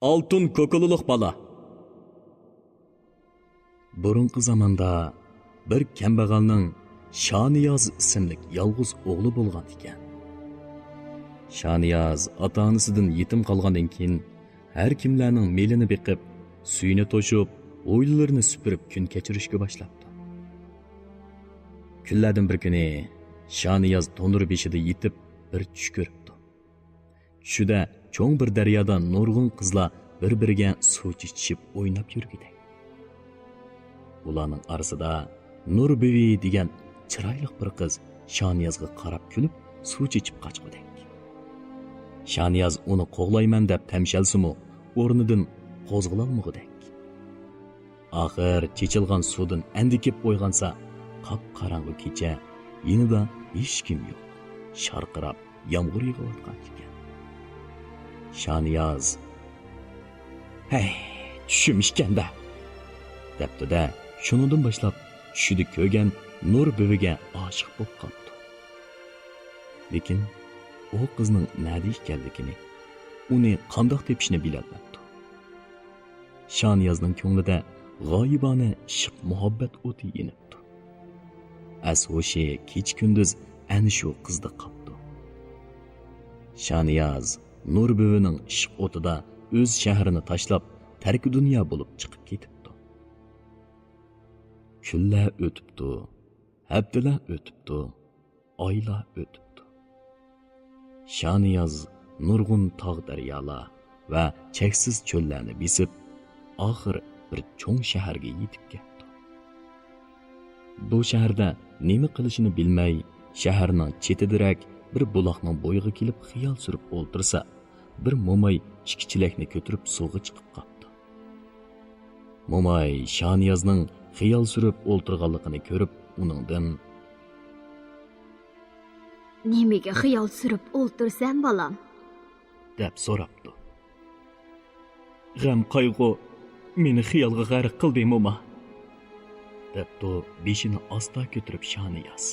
Altın kokululuk bala. Burunqi zamonda bir kambag'alning Shoniyoz ismli yolg'iz o'g'li bo'lgan ekan. Shoniyoz ota-onasidan yetim qolgandan keyin har kimlarning melini beqib, suyini to'shib, o'yinlarini supurib kun kechirishga boshlabdi. Kunlardan bir kuni Shoniyoz tonur beshida yetib bir tush ko'ribdi. Tushida cho'ng bir daryoda nurg'un qizlar bir-biriga suv ichishib o'ynab yurgidi. Ularning orasida Nur bivi degan chiroyli bir qiz Shoniyozga qarab kulib suv ichib qochdi. Shoniyoz uni qo'g'layman deb tamshalsimi, o'rnidan qo'zg'alolmag'idek. Oxir chechilgan suvdan andikib qo'ygansa, qop-qorong'i kecha, yinida hech kim yo'q. Sharqirab yomg'ir yog'ayotgan ekan. Shoniyoz "Hey, tushim ishkanda" debdi-da, shundan boshlab tushida ko'rgan Nur biviga oshiq bo'lib qoldi. Lekin o qizning nada ekanligini, uni qandoq tepishni bilolmadi. Shoniyozning ko'nglida g'oyibona ishq muhabbat o'ti yonibdi. Ashoshi kech-kunduz ana shu qizda qoldi. Shoniyoz Nur bivining ishq o'tida o'z shahrini tashlab, tarki dunyo bo'lib chiqib ketibdi. Kunlar o'tibdi, haftalar o'tibdi, oylar o'tibdi. Shoniyoz nurg'un tog' daryolar va cheksiz cho'llarni besib, oxir bir cho'ng shaharga yetib ketdi. Bu shaharda nima qilishini bilmay, shaharning chetidirak bir buloqning bo'yiga kelib xiyol surib o'ltirsa, bir mo'may chikchilakni ko'tarib suvga chiqib qoldi. Mo'may Shoniyozning xiyol surib o'ltirganligini ko'rib, uningdan "Nimaga xiyol surib o'ltirsan, bolam?" deb so'rabdi. "G'am qayg'u meni xiyolga g'arq qildi, mo'ma" debdi beshini asta ko'tarib Shoniyoz.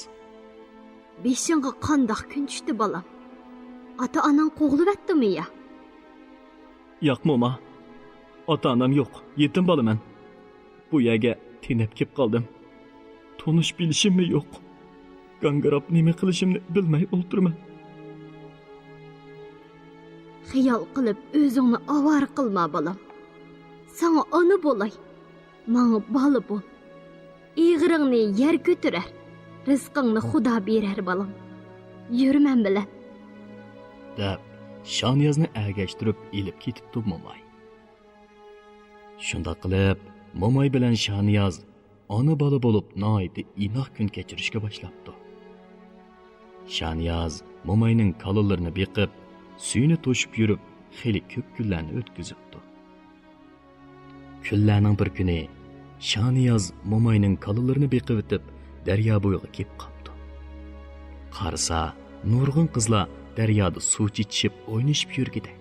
"Beshingga qandoq kun tushdi, bolam? Ota-onang qo'g'libatdimi ya?" "Yo'q, mo'ma. Ota-onam yo'q, yetim bolaman. Bu yerga tenib kelib qoldim. Tonish bilishimmi yo'q. Gangirab nima qilishimni bilmay o'ltirman." "Xiyol qilib o'zingni avar qilma, bolam. Sana ona bo'lay, menga bola bo'l. Ig'iringni yer ko'tarar, rizqingni Xudo berar, bolam. Yur men bilan" deb Shoniyozni agashtirib elib ketibdi mo'may. Shunda qilib, mo'may bilan Shoniyoz ona bola bo'lib noiti inoq kun kechirishga boshlabdi. Shoniyoz mo'mayning kalalarini beqib, suyini to'shib yurib, xili ko'p kunlarni o'tkazibdi. Kunlarning bir kuni Shoniyoz mo'mayning kalalarini beqib o'tib, daryo bo'yiga kelib qoldi. Qarasa, nurg'un qizlar daryoda suv ichishib, o'ynashib yurgidek.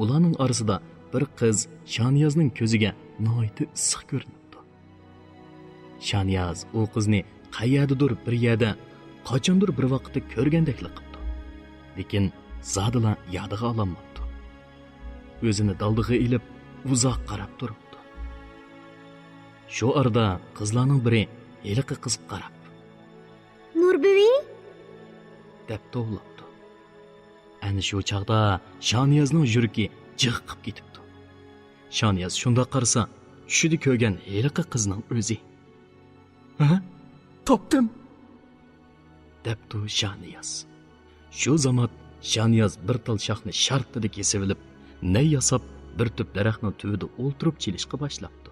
Ularning orasida bir qiz Shoniyozning ko'ziga noiti issiq ko'rinibdi. Shoniyoz u qizni qayerdadir bir yerda, qachondir bir vaqtda ko'rgandekli qildi. Lekin zodila yodiga ololmadi. O'zini daldig'i ilib, uzoq qarab turibdi. Shu arada qizlarning biri eliqi qiz qarab, "Nur bivi?" deb to'g'labdi. Ana shu chaqda Shoniyozning yuragi jiqib ketibdi. Shoniyoz shunda qarasa, tushida ko'rgan eliqi qizning o'zi. "Ha? Topdim!" debdi Shoniyoz. Shu zamot Shoniyoz bir tal shoxni shartida kesib olib, nay yasab bir tup daraxtning tubida o'ltirib chilishga boshlabdi.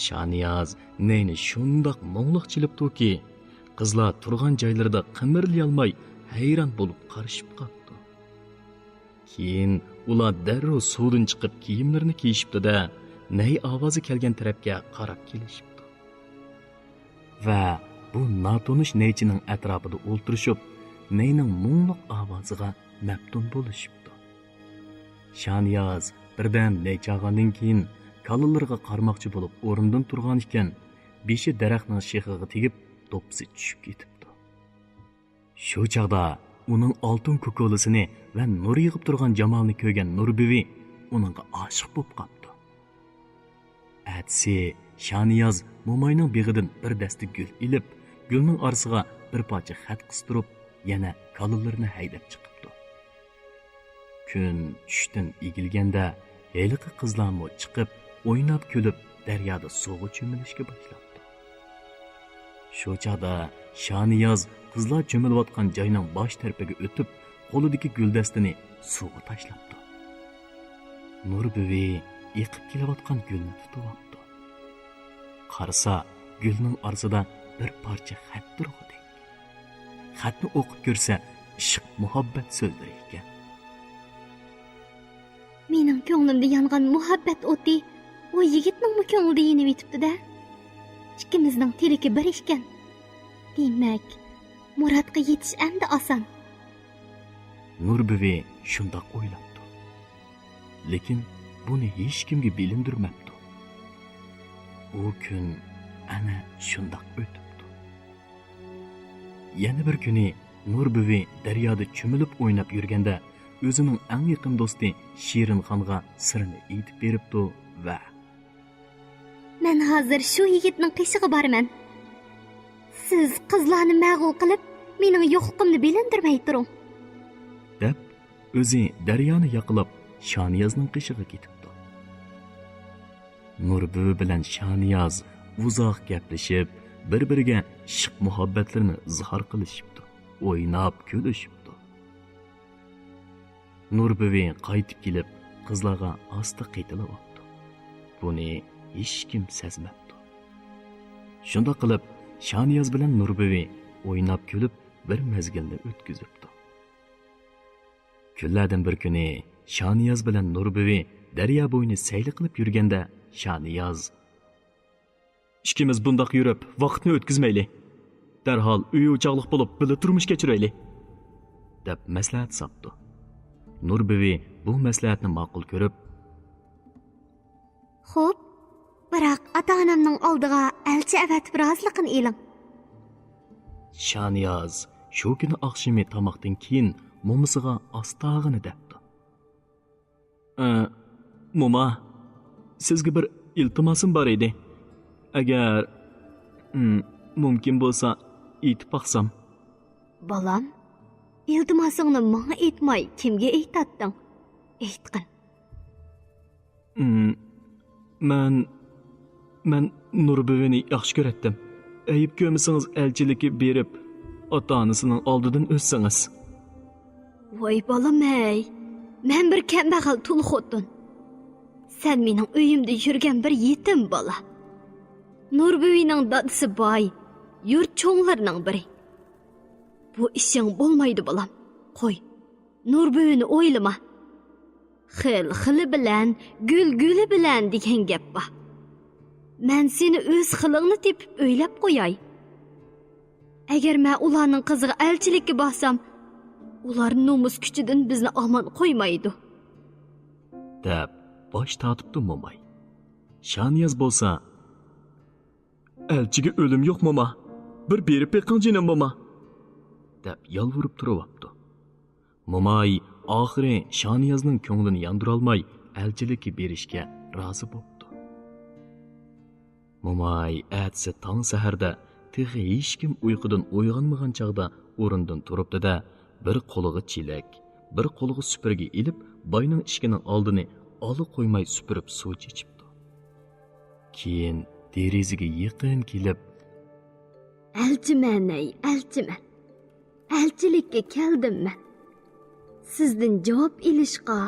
Shoniyoz nayni shundoq mo'ngliq chilibdiki, qizlar turgan joylarida qimirlay olmay hayron bo'lib qarashib qoldi. Keyin ular darrov suvdan chiqib kiyimlarini kiyishibdi-da, nay ovozi kelgan tarafga qarab kelishibdi. Va bu notonish naychining atrofida o'ltirishib, nayning mo'ngliq ovoziga maftun bo'lishibdi. Shoniyoz birdan nay chaqandan keyin kalalarga qarmoqchi bo'lib o'rnidan turgan ekan, beshi daraxtning shexiga tegib, to'psi tushib ketibdi. Shu chaqda uning oltin ko'kolisini va nur yig'ib turgan jamolni ko'rgan Nurbibi uningga oshiq bo'lib qoldi. Atsi Shaniyoz mo'mayning beg'idan bir dasta gul ilib, gulning orasiga bir parcha xat qistirib, yana kalillarini haydab chiqibdi. Kun tushdan egilganda heliqi qizlarmi chiqib, o'ynab kulib, daryoda suvga cho'milishga boshlabdi. Shu chaqda Shaniyoz qizlar cho'milayotgan joyning bosh tarafiga o'tib, qo'lidagi guldastani suvga tashlabdi. Nurbibi yiqib kelayotgan gulni tutib oldi. Qarasa, gulning orasida bir parcha xat turibdi. Xatni o'qib ko'rsa, ishq muhabbat so'zlari ekan. Mening ko'nglimda yongan muhabbat o'ti o yigitning ko'nglida yenib yetibdi-da. Ikkimizning tiliki bir ekan. Demak, murodga yetish endi oson. Nurbibi shundoq o'ylabdi. Lekin buni hech kimga bilindirmabdi. O kun ana shundoq o'tibdi. Yana bir kuni Nurbibi daryoda cho'milib o'ynab yurganda o'zining eng yaqin do'sti Shirinxonga sirini aytib beribdi va Men hozir shu yigitning qishig'i borman. Siz qizlarni mag'ul qilib, mening yo'qligimni bilindirmay turing. deb o'zi daryoni yaqilab Shaniyozning qishig'iga ketibdi. Nurbibi bilan Shaniyoz uzoq gaplashib, bir-biriga ishq muhabbatlarini izhor qilishibdi, o'ynab kulishibdi. Nurbibi qaytib kelib, qizlarga asta qaytilyapti. Buni hech kim sezmabdi. Shunda qilib, Shaniyoz bilan Nurbibi o'ynab kulib bir mezgilni o'tkazibdi. Kunlardan bir kuni Shaniyoz bilan Nurbibi daryo bo'yini sayli qilib yurganda Shaniyoz ikkimiz bundoq yurib vaqtni o'tkazmaylik. Darhol uy o'choqliq bo'lib birga turmush kechiraylik deb maslahat sopdi. Nurbibi bu maslahatni ma'qul ko'rib, Xo'p, biroq ota-onamning oldiga elchi avatib roziligini eling. Shaniyoz shu kuni oqshimi tomoqdan keyin momisiga ostag'ini debdi. Moma, sizga bir iltimosim bor edi. Agar mumkin bo'lsa, aytib baqsam. Balam, iltimosingni menga aytmay kimga aytading? Aytqin. Men Nurbibini yaxshi ko'ratdim. Ayib ko'rmasangiz elchilikka berib, ota-onasining oldidan o'tsangiz. Voy balam ey, men bir kambag'al tul xotin. Sen mening uyimda yurgan bir yetim bola. Nurbibining dadisi boy, yurt cho'nglarining biri. Bu ishing bo'lmaydi balam. Qo'y. Nurbibini o'ylama. Xil-xili bilan, gul-guli bilan degan gap bor. Men seni o'z xilingni tepib o'ylab qo'yay. Agar men ularning qiziga elchilikka borsam, ular nomus kuchidan bizni omon qo'ymaydi. Deb bosh tortibdi momay. Shaniyoz bo'lsa, elchiga o'lim yo'q moma. Bir berib beqing jinim moma. deb yolvurib turibdi. Momay oxiri Shaniyozning ko'nglini yondira olmay, elchilikka berishga rozi bo'ldi. Momay atsi tong saharda tig'i hech kim uyqudan uyg'onmagan chog'da o'rindan turibdi-da, bir qo'liga chelak, bir qo'liga supurgi ilib, boyning ishkining oldini oli qo'ymay supurib suv ichibdi. Keyin derazaga yaqin kelib, Elchiman, elchiman. Elchilikka keldim men. Sizdan javob ilishqa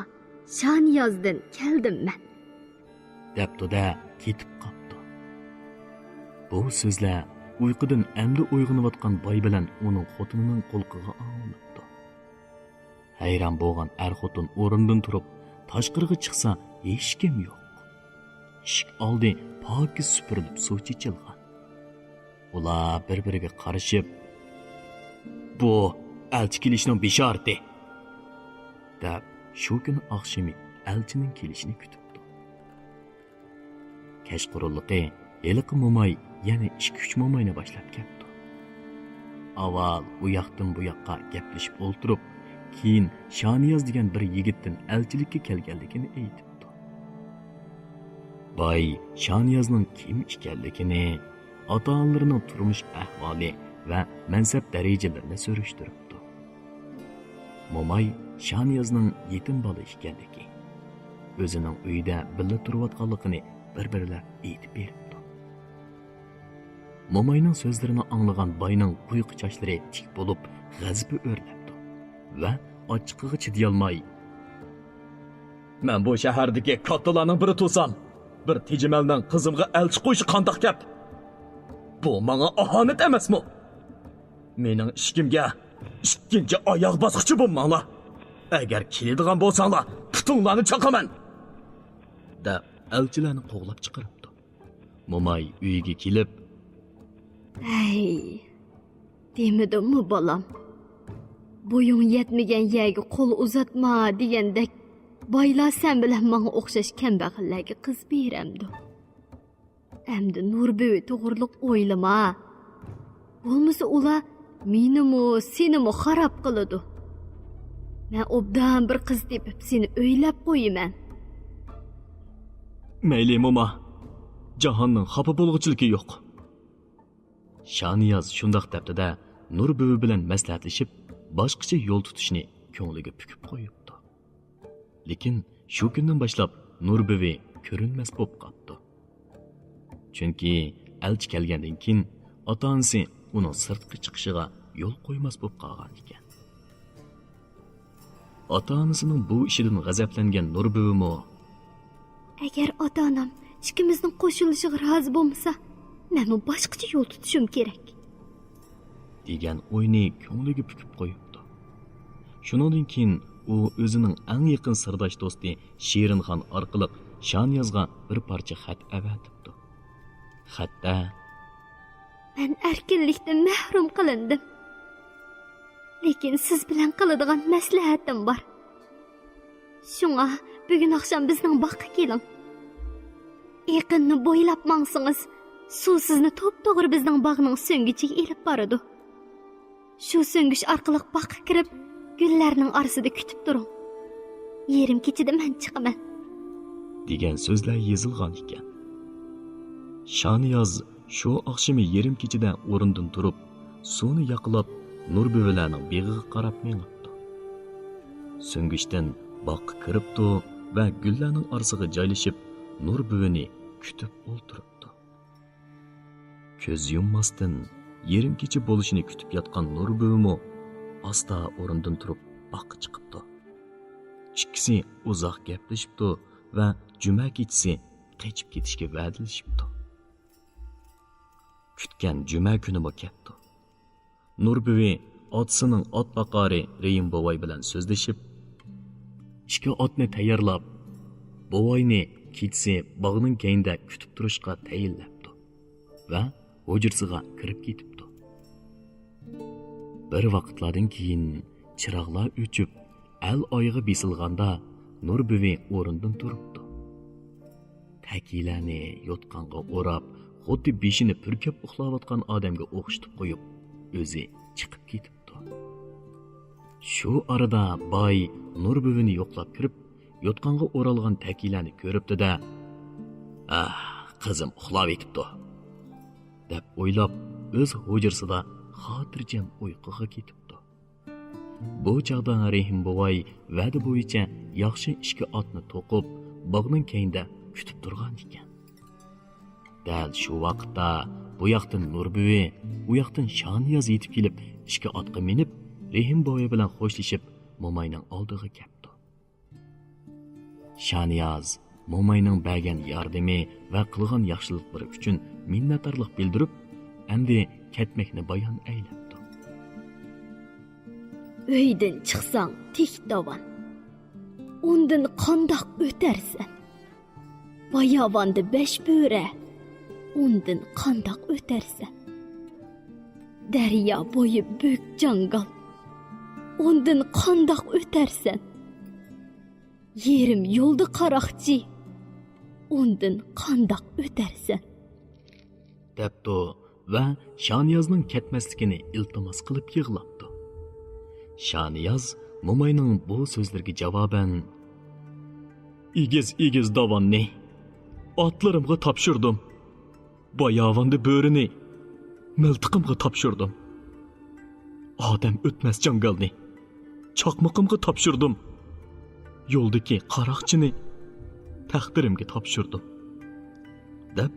Shaniyozdan keldim men. debdi-da ketib qopti. Bu so'zlar uyqudan endi uyg'onayotgan boy bilan uning xotinining qo'lqiga og'ilibdi. Hayron bo'lgan xotin o'rindan turib, tashqariga chiqsa, hech kim yo'q. Eshik oldi pokiz supurilib suv ichilgan. Ular bir-biriga qarashib, bu elchi kelishning bishorati deb shu kuni oqshimi elchining kelishini kutibdi. Kechqurunligi Eliqi momay yana 2-3 momayni boshlab ketdi. avval bu yoqdan bu yoqqa gaplashib o'ltirib, keyin Shoniyaz degan bir yigitdan elchilikka kelganligini aytibdi. Boy Shoniyazning kim ekanligini, ota-onalarining turmush ahvoli va mansab darajalarini so'rashtiribdi. Momay Shoniyazning yetim bola ekanligi, o'zining uyida birga turayotganligini bir-birlab aytib beribdi. Momayning so'zlarini anglagan boyning quyuq sochlari tik bo'lib, g'azabi o'rlabdi va ochiqig'i chidayolmay, "Men bu shahardagi kattalarning biri to'sam, bir tejimalning qizimga elchi qo'yishi qandoq gap? Bu menga ahonat emasmi? Mening ishkimga ikkinchi oyoq bosqichi bo'lmanglar. Agar keladigan bo'lsanglar, putinglarni chaqaman." deb elchilarni qo'g'lab chiqaribdi. Momay uyiga kelib, "Ey, demidimmi bolam? Bo'ying yetmagan yerga qo'l uzatma degandek, boylar sen bilan menga o'xshash kambag'allarga qiz beramdi. Endi Nurbuvi to'g'riliq o'ylama. Bo'lmasa ular menimi, senimi xarob qiladi. Men obdan bir qiz tepib seni o'ylab qo'yaman." "Mayli momo, jahonning xafa bo'lg'uchiligi yo'q." Shoniyaz shundoq debdi-da, Nurbuvi bilan maslahatlashib, boshqacha yo'l tutishni ko'ngliga pukib qo'yibdi. Lekin shu kundan boshlab Nurbuvi ko'rinmas bo'lib qoldi. Chunki elchi kelgandan keyin ota-onasi uning sirtqa chiqishiga yo'l qo'ymas bo'lib qolgan ekan. Ota-onasining bu ishidan g'azablangan Nurbuvimi, "Agar ota-onam ikkimizning qo'shilishiga rozi bo'lmasa, men boshqacha yo'l tutishim kerak" degan o'yni ko'ngliga pukib qo'yibdi. Shundan keyin u o'zining eng yaqin sirdosh do'sti Shirinxon orqali Shoniyazga bir parcha xat avatibdi. Xatda: "Men erkinlikdan mahrum qilindim. Lekin siz bilan qiladigan maslahatim bor. Shunga bugun oqshom bizning boqqa keling. Yaqinni bo'ylab mangsingiz, suv sizni to'p-to'g'ri bizning bog'ning so'ngichiga elib boradi. Shu so'ngish orqali boqqa kirib, gullarning orasida kutib turing. Yerim kechida men chiqaman" degan so'zlar yozilgan ekan. Shoniyaz shu oqshimi yerim kechida o'rindan turib, suvni yaqilab, Nurbuvilarning beg'iga qarab mengibdi. So'ngishdan boqqa kiribdi va gullarning orasiga joylashib, Nurbuvini kutib o'ltiribdi. Ko'z yummasdan yerim kecha bo'lishini kutib yotgan Nurbuvimi asta o'rindan turib boqqa chiqibdi. Ikkisi uzoq gaplashibdi va juma kechasi qaytib ketishga va'dalashibdi. Kutgan juma kunimi ketdi. Nurbuvi otasining ot boqari Reyim bovoy bilan so'zlashib, ikki otni tayyorlab, bovoyni kechasi bog'ning keyinda kutib turishga tayinlabdi va hujrasiga kirib ketibdi. Bir vaqtlardan keyin chiroqlar o'chib, al oyig'i besilganda Nurbuvi o'rindan turibdi. Takilani yotqanga o'rab, xuddi beshini purkab uxlayotgan odamga o'xshatib qo'yib, o'zi chiqib ketibdi. Shu arada boy Nurbuvini yo'qlab kirib, yotqanga o'ralgan takilani ko'ribdi-da, qizim uxlab etibdi" deb o'ylab, o'z hujrasida xotirjam uyquga ketibdi. Bu chaqda Rehim bovoy va'da bo'yicha yaxshi ishga otni to'qib, bog'ning keyinda kutib turgan ekan. Dal shu vaqtda bu yoqdan Nurbuvi, u yoqdan Shoniyaz yetib kelib, ishga otga minib, Rehim bovoy bilan xo'shlashib, momayning oldiga keldi. Shoniyaz momayning bergan yordami va qilgan yaxshiliklari uchun minnatdorlik bildirib, endi ketmakni bayon aylabdi. "Uydan chiqsang tik davan. Undan qandoq o'tarsan? Bayovonda 5 bo'ra. Undan qandoq o'tarsan? Daryo bo'yi bo'k jangal. Undan qandoq o'tarsan? Yerim yo'lda qaroqchi. Undan qandoq o'tarsan?" debdi va Shoniyozning ketmasligini iltimos qilib yig'labdi. Shoniyoz mo'mayning bu so'zlariga javoban: "Igiz davonni otlarimga topshirdim. Boyavanda bo'rini miltiqimga topshirdim. Odam o'tmas jangalni chaqmoqimga topshirdim. Yo'ldagi qaroqchini taqdirimga topshirdim." deb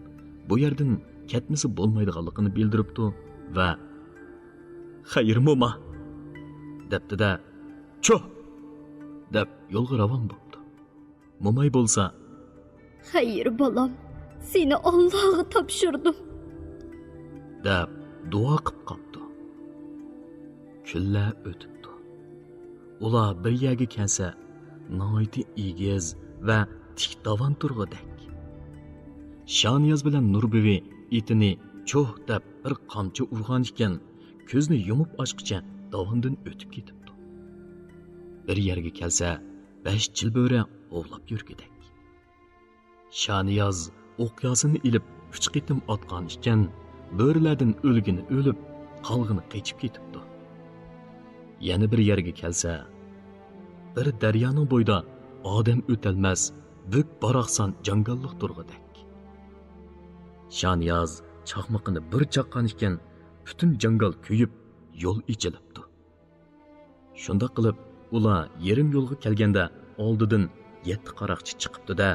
bu yerdan ketmisi bo'lmaydiganligini bildiribdi va "Xayr mo'ma" debdi-da "Cho" deb yo'lga ravon bo'ldi. Mo'may bo'lsa Xayr bolam, seni Allohga topshirdim deb duo qilib qoldi. Kunlar o'tibdi. Ular bir yerga kelsa, noiti egiz va tik davon turg'idek. Shoniyoz bilan Nurbibi itini cho'h deb bir qamchi urgan ekan, ko'zni yumib ochqicha davondan o'tib ketibdi. Bir yerga kelsa, 5 jil bo'ri ovlab yurgidek. Shoniyoz o'qyosini ilib 3 qitim otgan ekan, bo'rilardan o'lgini o'lib, qolg'ini qechib ketibdi. Yana bir yerga kelsa, bir daryoning bo'yida odam o'talmas, buk baroqsan jangalliq turg'idek. Shoniyoz chaqmoqini bir chaqqan ekan, butun jangal kuyib, yo'l ichilibdi. Shunda qilib, ular yarim yo'lga kelganda oldidan 7 qaroqchi chiqibdi-da,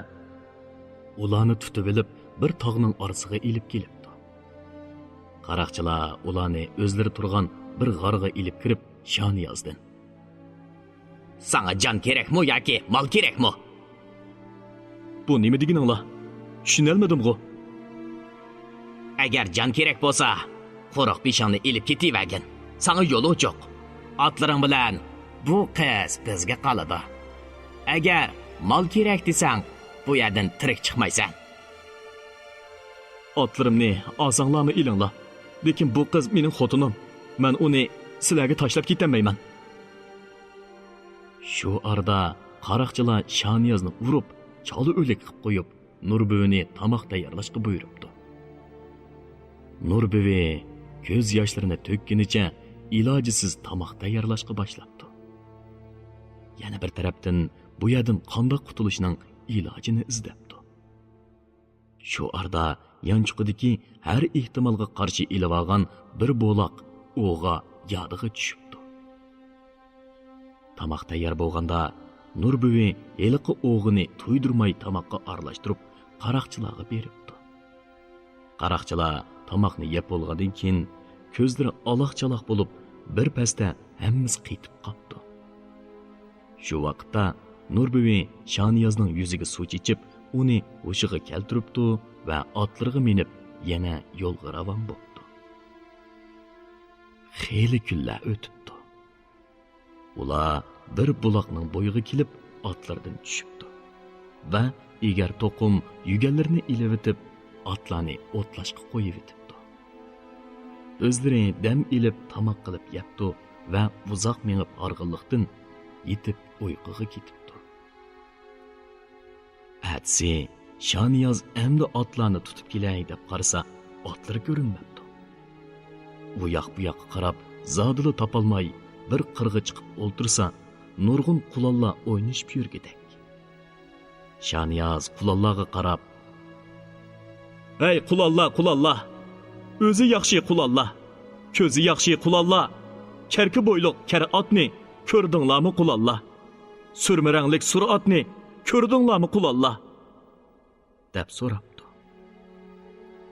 ularni tutib olib bir tog'ning orasiga ilib kelibdi. Qaroqchilar ularni o'zlari turgan bir g'orga ilib kirib, Shoniyozdan: "Sana jon kerakmi yoki mol kerakmi?" "Bu nima deganinglar? Tushunolmadim-ku." "Agar jon kerak bo'lsa, qo'roq peshonni ilib ketavergin. Sana yo'l yo'q. Otlaring bilan bu qiz bizga qoladi. Agar mol kerak desang, bu yerdan tirik chiqmaysan." "Otlarimni olsanglarmi ilinglar. Lekin bu qiz mening xotinim. Men uni sizlarga tashlab ketamayman." Shu arada qaroqchilar Shoniyozni urib, choli o'lik qilib qo'yib, Nurbivini tomoq tayyorlashga buyuribdi. Nurbivi ko'z yoshlarini to'kkinicha ilojisiz tomoq tayyorlashga boshlabdi. Yana bir tarafdan bu yerdan qanday qutulishning ilojini izlabdi. Shu arada yanchiqidagi har ehtimolga qarshi ilib olgan bir bo'loq o'g'a yodiga tushibdi. Tomoq tayyor bo'lganda Nurbivi eliqi o'g'ini to'ydirmay tomoqqa aralashtirib qaroqchilarga beribdi. Qaroqchilar tomoqni yeb bo'lgandan keyin ko'zlari aloq-chaloq bo'lib, bir pasda hammasi qetib qopti. Shu vaqtda Nurbivi Shoniyozning yuziga suv ichib, uni hushiga keltiribdi va otlariga minib yana yo'lga ravon bo'ldi. Xeyli kunlar o'tibdi. Ular bir buloqning bo'yiga kelib otlardan tushibdi va egar to'qim yuganlarni ilib otlarni o'tlashga qo'yib etibdi. O'zlari dam ilib tomoq qilib yebdi va uzoq mengib org'inliqdan yetib uyquga ketibdi. Atsi Shoniyoz endi otlarni tutib kelay deb qarasa, otlar ko'rinmabdi. U yoq bu yoqqa qarab, zodili topolmay bir qirg'i chiqib o'ltirsa, nurg'un qulonlar o'ynashib yurgidek. Shoniyoz qulonlarga qarab: "Ey qulonlar! O'zi yaxshi qulonlar, ko'zi yaxshi qulonlar, karki bo'yliq kar otni ko'rdinglarmi qulonlar? Surmiranglik sur otni ko'rdinglarmi qulonlar?" deb so'rabdi.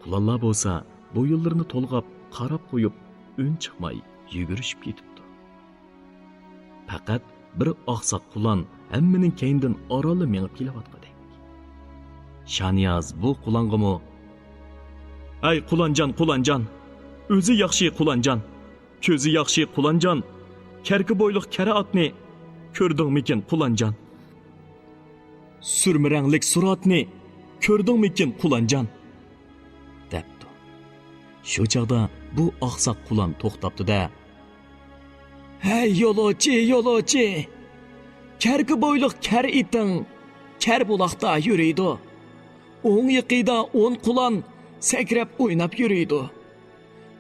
Qulonlar bo'lsa, bu yo'llarni to'lg'ab qarab qo'yib, ün chiqmay yugurishib ketibdi. Faqat bir oqsoq qulon hammaning keyindan oroli mengib kelayotgandek. Shoniyoz bu qulong'imi: "Ey qulonjon, o'zi yaxshi qulonjon, ko'zi yaxshi qulonjon, karki bo'yliq kara otni ko'rdingmikin qulonjon? Surmiranglik suratni ko'rdingmikin qulonjon?" debdi. Shu chaqda bu oqsoq qulon to'xtabdi-da: "Hey yo'lovchi! Karki bo'yliq kar iting kar buloqda yuriydi. O'ng yiqida 10 qulon sakrab o'ynab yuriydi.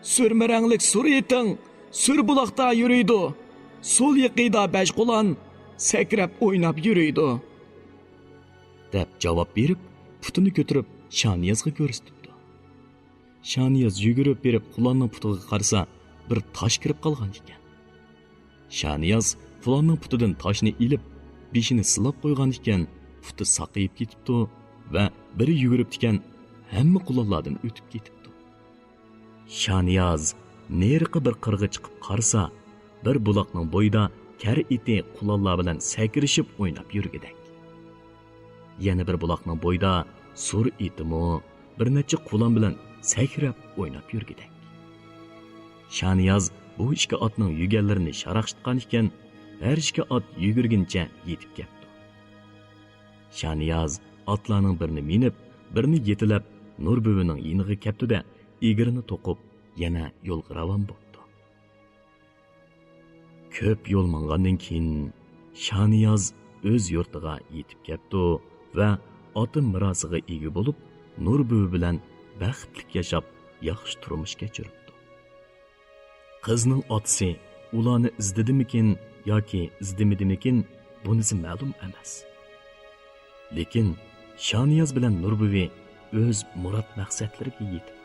Sürmerenglik sur iting, sur buloqda yuriydi. Sol yiqida bashqulan, sakrab o'ynab yuriydi. deb javob berib, putini ko'tarib Shaniyozga ko'rsatibdi. Shaniyoz yugurib berib Qulonning putiga qarasa, bir tosh kirib qolgan ekan. Shaniyoz Qulonning putidan toshni ilib, beshini silab qo'ygan ekan, puti saqayib ketibdi va biri yugurib ekan, hamma qulonlardan o'tib ketibdi. Shaniyoz neriqi bir qirg'i chiqib qarasa, bir buloqning bo'yida kar iti qulonlar bilan sakrishib o'ynab yurgidek. Yana bir buloqning bo'yida sur itimi bir necha qulon bilan sakrab o'ynab yurgidek. Shaniyoz bu ikki otning yuganlarini sharaqshitgan ekan, har ikki ot yugurguncha yetib ketdi. Shaniyoz otlarning birini minib, birini yetilab Nur buvining yiniga keldi-da, egirini to'qib yana yo'lga ravon bo'ldi. Ko'p yo'l mangandan keyin Shaniyoz o'z yurtiga yetib keldi va oti mirosiga ega bo'lib, Nur buvi bilan baxtli yashab, yaxshi turmush kechiribdi. Qizning otasi ularni izdidimikin yoki izdimidimikin, bunisi ma'lum emas. Lekin Shaniyoz bilan Nur buvi o'z murod maqsadlariga yetib